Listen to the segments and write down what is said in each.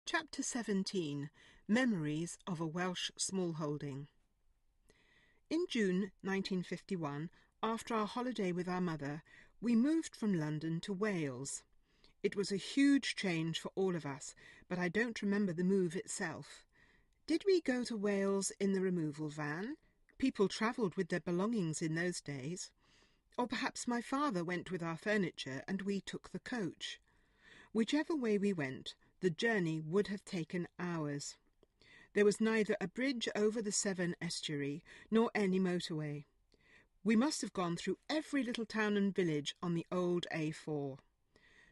Chapter 17. Memories of a Welsh Smallholding. In June 1951, after our holiday with our mother, we moved from London to Wales. It was a huge change for all of us, but I don't remember the move itself. Did we go to Wales in the removal van? People travelled with their belongings in those days. Or perhaps my father went with our furniture and we took the coach. Whichever way we went, the journey would have taken hours. There was neither a bridge over the Severn estuary nor any motorway. We must have gone through every little town and village on the old A4.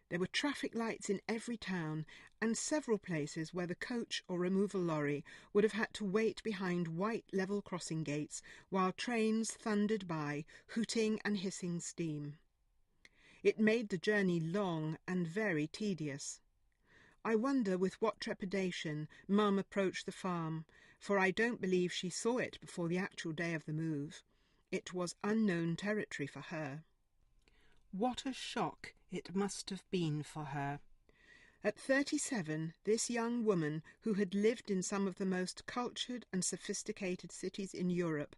There were traffic lights in every town and several places where the coach or removal lorry would have had to wait behind white level crossing gates while trains thundered by, hooting and hissing steam. It made the journey long and very tedious. I wonder with what trepidation Mum approached the farm, for I don't believe she saw it before the actual day of the move. It was unknown territory for her. What a shock it must have been for her. At 37, this young woman, who had lived in some of the most cultured and sophisticated cities in Europe,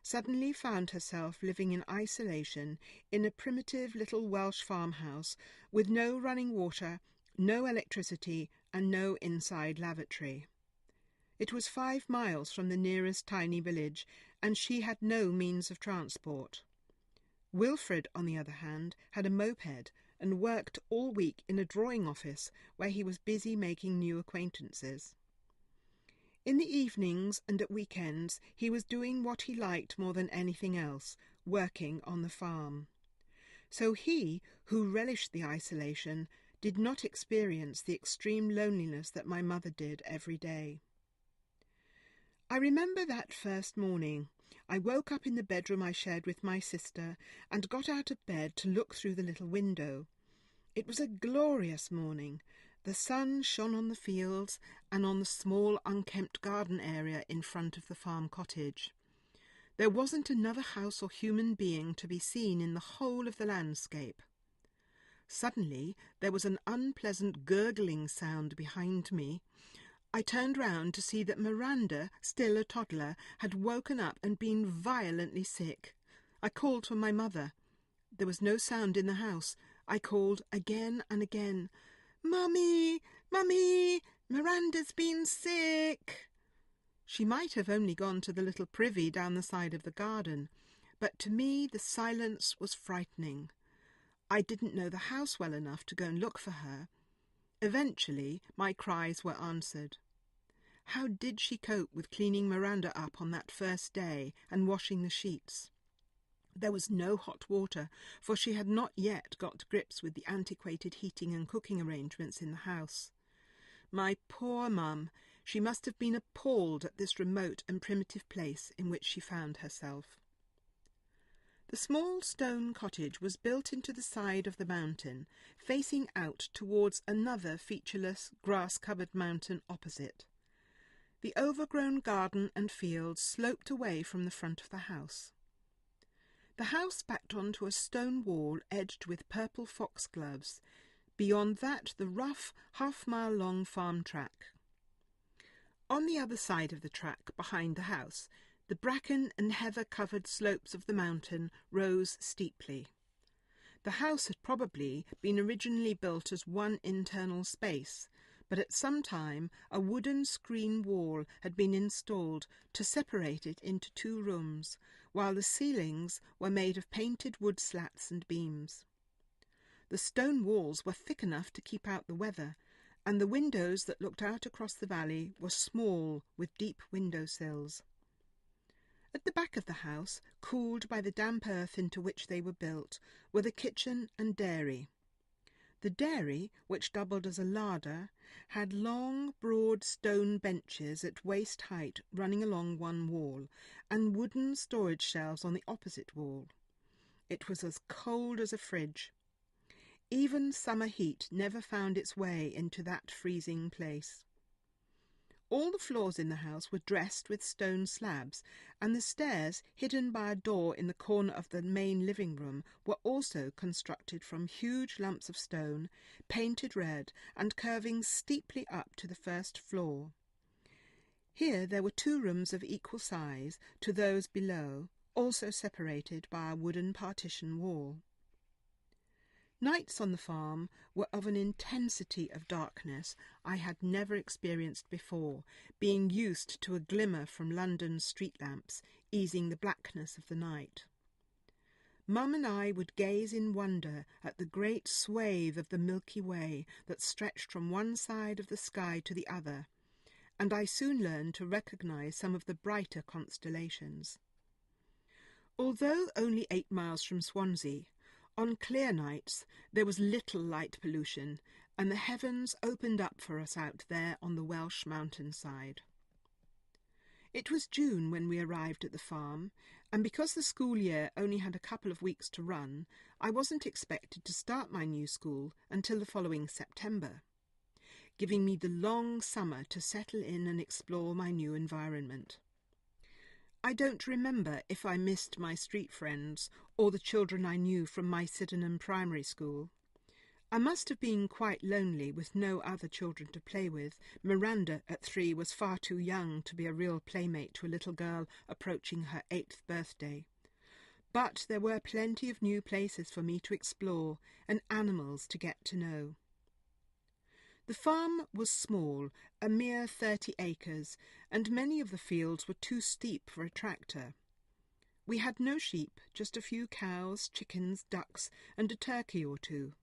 suddenly found herself living in isolation in a primitive little Welsh farmhouse with no running water, no electricity, and no inside lavatory. It was 5 miles from the nearest tiny village, and she had no means of transport. Wilfred, on the other hand, had a moped and worked all week in a drawing office where he was busy making new acquaintances. In the evenings and at weekends he was doing what he liked more than anything else, working on the farm. So he, who relished the isolation, did not experience the extreme loneliness that my mother did every day. I remember that first morning. I woke up in the bedroom I shared with my sister and got out of bed to look through the little window. It was a glorious morning. The sun shone on the fields and on the small unkempt garden area in front of the farm cottage. There wasn't another house or human being to be seen in the whole of the landscape. Suddenly there was an unpleasant gurgling sound behind me. I turned round to see that Miranda, still a toddler, had woken up and been violently sick. I called for my mother. There was no sound in the house. I called again and again. "Mummy! Mummy! Miranda's been sick!" She might have only gone to the little privy down the side of the garden, but to me the silence was frightening. I didn't know the house well enough to go and look for her. Eventually my cries were answered. How did she cope with cleaning Miranda up on that first day and washing the sheets? There was no hot water, for she had not yet got to grips with the antiquated heating and cooking arrangements in the house. My poor mum, she must have been appalled at this remote and primitive place in which she found herself. The small stone cottage was built into the side of the mountain, facing out towards another featureless, grass-covered mountain opposite. The overgrown garden and fields sloped away from the front of the house. The house backed onto a stone wall edged with purple foxgloves. Beyond that, the rough, half-mile-long farm track. On the other side of the track, behind the house, the bracken and heather-covered slopes of the mountain rose steeply. The house had probably been originally built as one internal space, but at some time a wooden screen wall had been installed to separate it into 2 rooms, while the ceilings were made of painted wood slats and beams. The stone walls were thick enough to keep out the weather, and the windows that looked out across the valley were small, with deep window sills. At the back of the house, cooled by the damp earth into which they were built, were the kitchen and dairy. The dairy, which doubled as a larder, had long, broad stone benches at waist height running along one wall, and wooden storage shelves on the opposite wall. It was as cold as a fridge. Even summer heat never found its way into that freezing place. All the floors in the house were dressed with stone slabs, and the stairs, hidden by a door in the corner of the main living room, were also constructed from huge lumps of stone, painted red and curving steeply up to the first floor. Here there were 2 rooms of equal size to those below, also separated by a wooden partition wall. Nights on the farm were of an intensity of darkness I had never experienced before, being used to a glimmer from London's street lamps, easing the blackness of the night. Mum and I would gaze in wonder at the great swathe of the Milky Way that stretched from one side of the sky to the other, and I soon learned to recognise some of the brighter constellations. Although only 8 miles from Swansea, on clear nights there was little light pollution, and the heavens opened up for us out there on the Welsh mountainside. It was June when we arrived at the farm, and because the school year only had a couple of weeks to run, I wasn't expected to start my new school until the following September, giving me the long summer to settle in and explore my new environment. I don't remember if I missed my street friends or the children I knew from my Sydenham primary school. I must have been quite lonely with no other children to play with. Miranda at 3 was far too young to be a real playmate to a little girl approaching her 8th birthday. But there were plenty of new places for me to explore and animals to get to know. The farm was small, a mere 30 acres, and many of the fields were too steep for a tractor. We had no sheep, just a few cows, chickens, ducks, and a turkey or 2.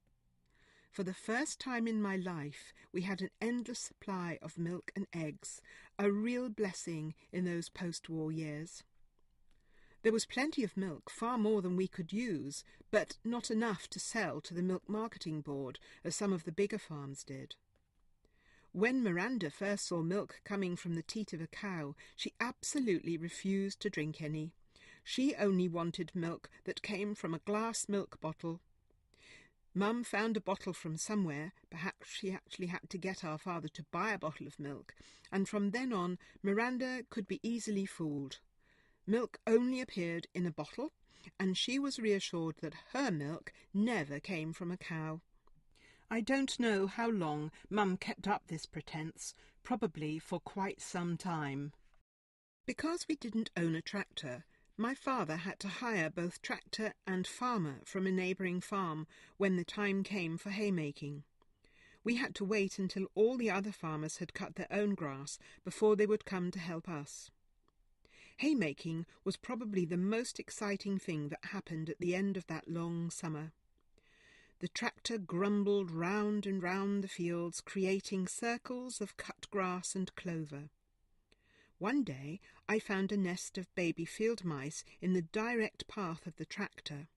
For the first time in my life, we had an endless supply of milk and eggs, a real blessing in those post-war years. There was plenty of milk, far more than we could use, but not enough to sell to the Milk Marketing Board, as some of the bigger farms did. When Miranda first saw milk coming from the teat of a cow, she absolutely refused to drink any. She only wanted milk that came from a glass milk bottle. Mum found a bottle from somewhere, perhaps she actually had to get our father to buy a bottle of milk, and from then on Miranda could be easily fooled. Milk only appeared in a bottle, and she was reassured that her milk never came from a cow. I don't know how long Mum kept up this pretence, probably for quite some time. Because we didn't own a tractor, my father had to hire both tractor and farmer from a neighbouring farm when the time came for haymaking. We had to wait until all the other farmers had cut their own grass before they would come to help us. Haymaking was probably the most exciting thing that happened at the end of that long summer. The tractor grumbled round and round the fields, creating circles of cut grass and clover. One day I found a nest of baby field mice in the direct path of the tractor.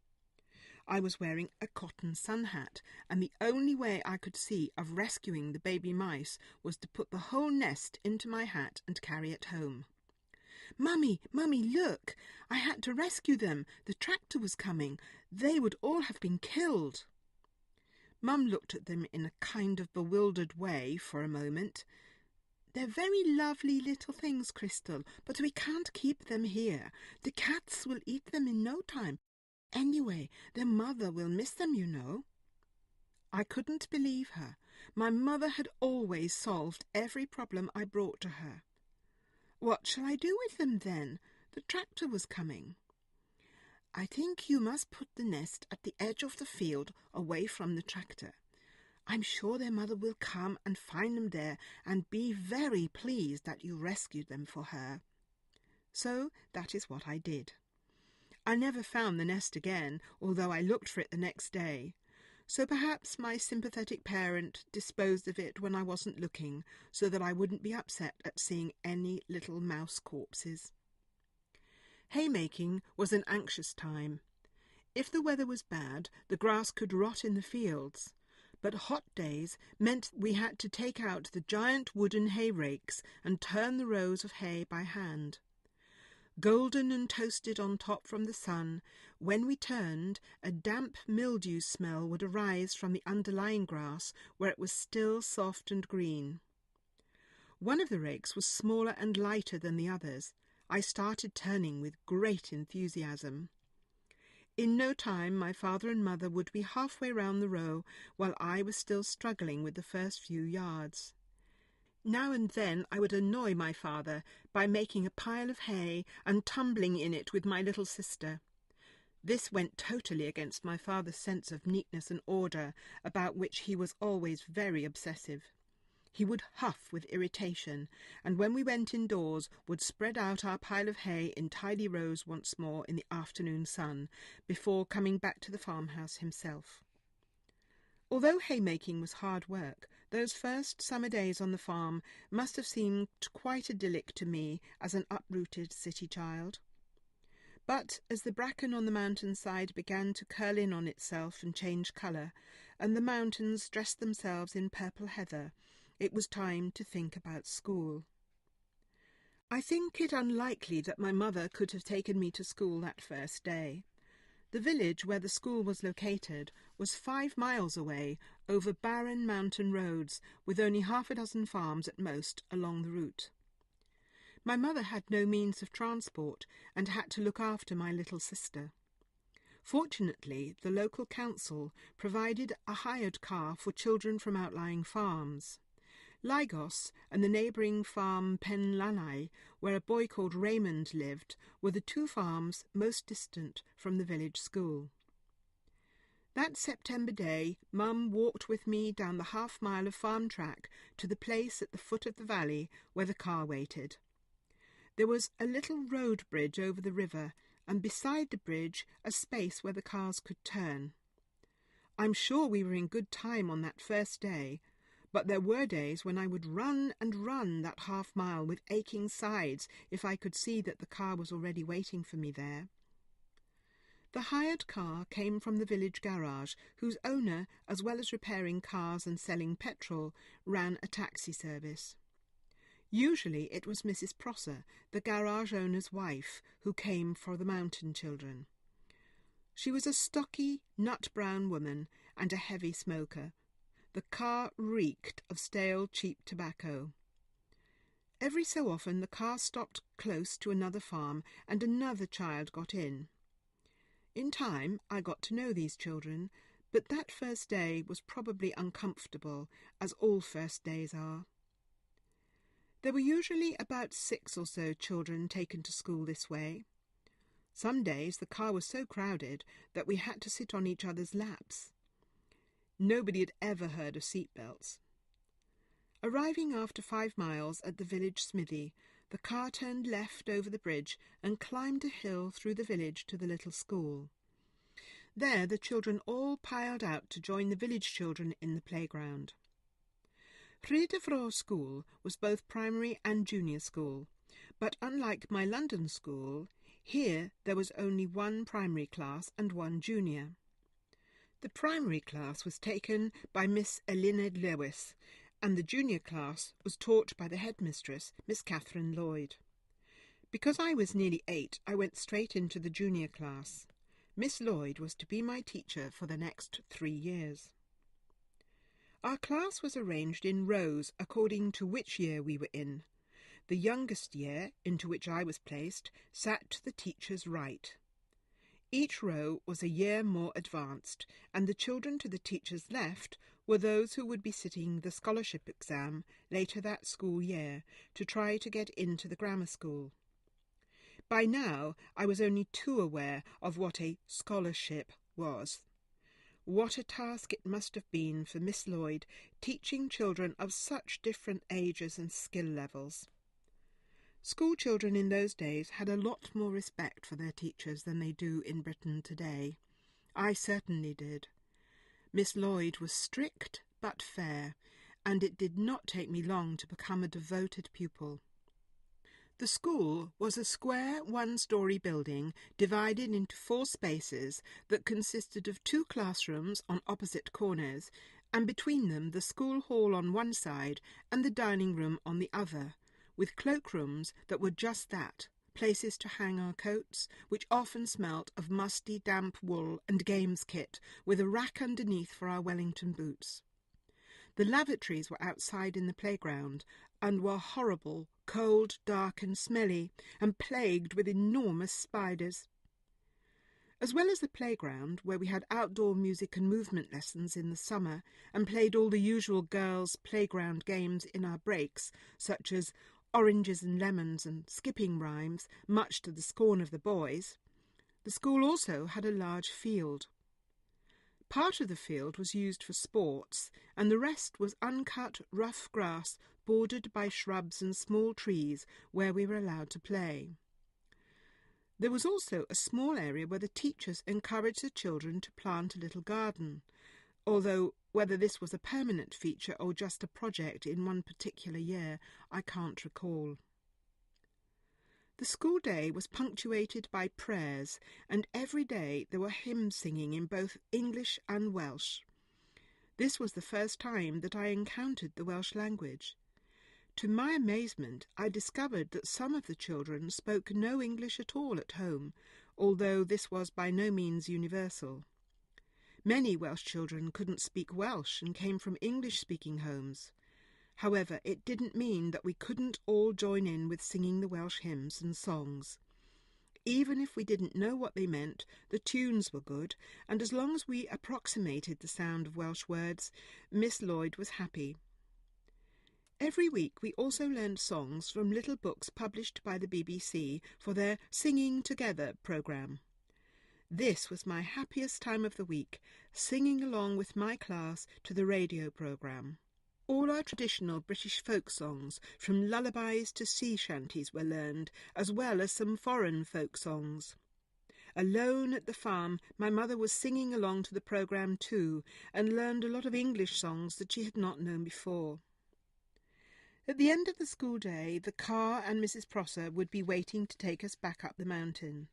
I was wearing a cotton sun hat, and the only way I could see of rescuing the baby mice was to put the whole nest into my hat and carry it home. "Mummy, Mummy, look! I had to rescue them. The tractor was coming. They would all have been killed." Mum looked at them in a kind of bewildered way for a moment. "They're very lovely little things, Crystal, but we can't keep them here. The cats will eat them in no time. Anyway, their mother will miss them, you know." I couldn't believe her. My mother had always solved every problem I brought to her. "What shall I do with them then? The tractor was coming." "I think you must put the nest at the edge of the field, away from the tractor. I'm sure their mother will come and find them there and be very pleased that you rescued them for her." So that is what I did. I never found the nest again, although I looked for it the next day. So perhaps my sympathetic parent disposed of it when I wasn't looking, so that I wouldn't be upset at seeing any little mouse corpses. Haymaking was an anxious time. If the weather was bad, the grass could rot in the fields, but hot days meant we had to take out the giant wooden hay rakes and turn the rows of hay by hand. Golden and toasted on top from the sun, when we turned, a damp mildew smell would arise from the underlying grass where it was still soft and green. One of the rakes was smaller and lighter than the others. I started turning with great enthusiasm. In no time my father and mother would be halfway round the row, while I was still struggling with the first few yards. Now and then I would annoy my father by making a pile of hay and tumbling in it with my little sister. This went totally against my father's sense of neatness and order, about which he was always very obsessive. He would huff with irritation, and when we went indoors would spread out our pile of hay in tidy rows once more in the afternoon sun, before coming back to the farmhouse himself. Although haymaking was hard work, those first summer days on the farm must have seemed quite idyllic to me as an uprooted city child. But as the bracken on the mountainside began to curl in on itself and change colour, and the mountains dressed themselves in purple heather, it was time to think about school. I think it unlikely that my mother could have taken me to school that first day. The village where the school was located was 5 miles away, over barren mountain roads, with only half a dozen farms at most along the route. My mother had no means of transport and had to look after my little sister. Fortunately, the local council provided a hired car for children from outlying farms. Lygos and the neighbouring farm Penlanai, where a boy called Raymond lived, were the 2 farms most distant from the village school. That September day, Mum walked with me down the half-mile of farm track to the place at the foot of the valley where the car waited. There was a little road bridge over the river, and beside the bridge a space where the cars could turn. I'm sure we were in good time on that first day, but there were days when I would run and run that half-mile with aching sides if I could see that the car was already waiting for me there. The hired car came from the village garage, whose owner, as well as repairing cars and selling petrol, ran a taxi service. Usually it was Mrs. Prosser, the garage owner's wife, who came for the mountain children. She was a stocky, nut-brown woman and a heavy smoker. The car reeked of stale, cheap tobacco. Every so often the car stopped close to another farm and another child got in. In time I got to know these children, but that first day was probably uncomfortable, as all first days are. There were usually about 6 or so children taken to school this way. Some days the car was so crowded that we had to sit on each other's laps. Nobody had ever heard of seat belts. Arriving after 5 miles at the village smithy, the car turned left over the bridge and climbed a hill through the village to the little school. There the children all piled out to join the village children in the playground. Rhydyfro School was both primary and junior school, but unlike my London school, here there was only 1 primary class and 1 junior. The primary class was taken by Miss Eluned Lewis, and the junior class was taught by the headmistress, Miss Catherine Lloyd. Because I was nearly 8, I went straight into the junior class. Miss Lloyd was to be my teacher for the next 3 years. Our class was arranged in rows according to which year we were in. The youngest year, into which I was placed, sat to the teacher's right. Each row was a year more advanced, and the children to the teacher's left were those who would be sitting the scholarship exam later that school year to try to get into the grammar school. By now I was only too aware of what a scholarship was. What a task it must have been for Miss Lloyd, teaching children of such different ages and skill levels. School children in those days had a lot more respect for their teachers than they do in Britain today. I certainly did. Miss Lloyd was strict but fair, and it did not take me long to become a devoted pupil. The school was a square 1-storey building divided into 4 spaces that consisted of 2 classrooms on opposite corners, and between them the school hall on one side and the dining room on the other, with cloakrooms that were just that, places to hang our coats, which often smelt of musty, damp wool and games kit, with a rack underneath for our Wellington boots. The lavatories were outside in the playground and were horrible, cold, dark and smelly, and plagued with enormous spiders. As well as the playground, where we had outdoor music and movement lessons in the summer and played all the usual girls' playground games in our breaks, such as oranges and lemons and skipping rhymes, much to the scorn of the boys, the school also had a large field. Part of the field was used for sports, and the rest was uncut, rough grass bordered by shrubs and small trees where we were allowed to play. There was also a small area where the teachers encouraged the children to plant a little garden, although whether this was a permanent feature or just a project in one particular year, I can't recall. The school day was punctuated by prayers, and every day there were hymn singing in both English and Welsh. This was the first time that I encountered the Welsh language. To my amazement, I discovered that some of the children spoke no English at all at home, although this was by no means universal. Many Welsh children couldn't speak Welsh and came from English-speaking homes. However, it didn't mean that we couldn't all join in with singing the Welsh hymns and songs. Even if we didn't know what they meant, the tunes were good, and as long as we approximated the sound of Welsh words, Miss Lloyd was happy. Every week we also learned songs from little books published by the BBC for their Singing Together programme. This was my happiest time of the week, singing along with my class to the radio programme. All our traditional British folk songs, from lullabies to sea shanties, were learned, as well as some foreign folk songs. Alone at the farm, my mother was singing along to the programme too, and learned a lot of English songs that she had not known before. At the end of the school day, the car and Mrs. Prosser would be waiting to take us back up the mountain.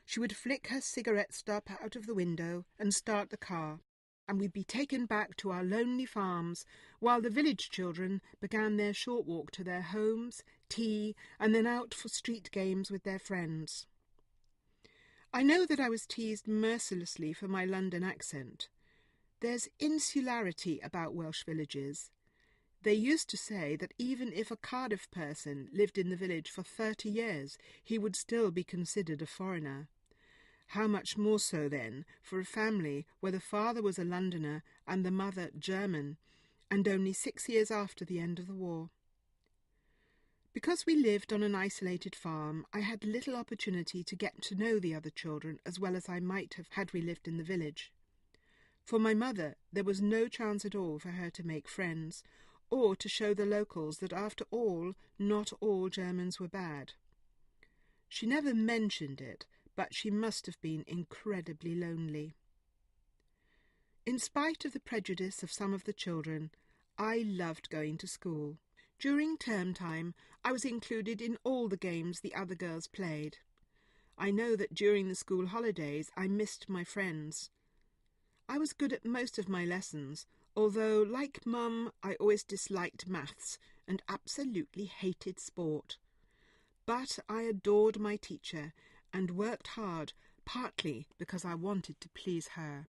She would flick her cigarette stub out of the window and start the car, and we'd be taken back to our lonely farms, while the village children began their short walk to their homes, tea, and then out for street games with their friends. I know that I was teased mercilessly for my London accent. There's insularity about Welsh villages. They used to say that even if a Cardiff person lived in the village for 30 years, he would still be considered a foreigner. How much more so, then, for a family where the father was a Londoner and the mother German, and only 6 years after the end of the war. Because we lived on an isolated farm, I had little opportunity to get to know the other children as well as I might have had we lived in the village. For my mother, there was no chance at all for her to make friends, or to show the locals that after all, not all Germans were bad. She never mentioned it, but she must have been incredibly lonely. In spite of the prejudice of some of the children, I loved going to school. During term time, I was included in all the games the other girls played. I know that during the school holidays I missed my friends. I was good at most of my lessons, although, like Mum, I always disliked maths and absolutely hated sport. But I adored my teacher and worked hard, partly because I wanted to please her.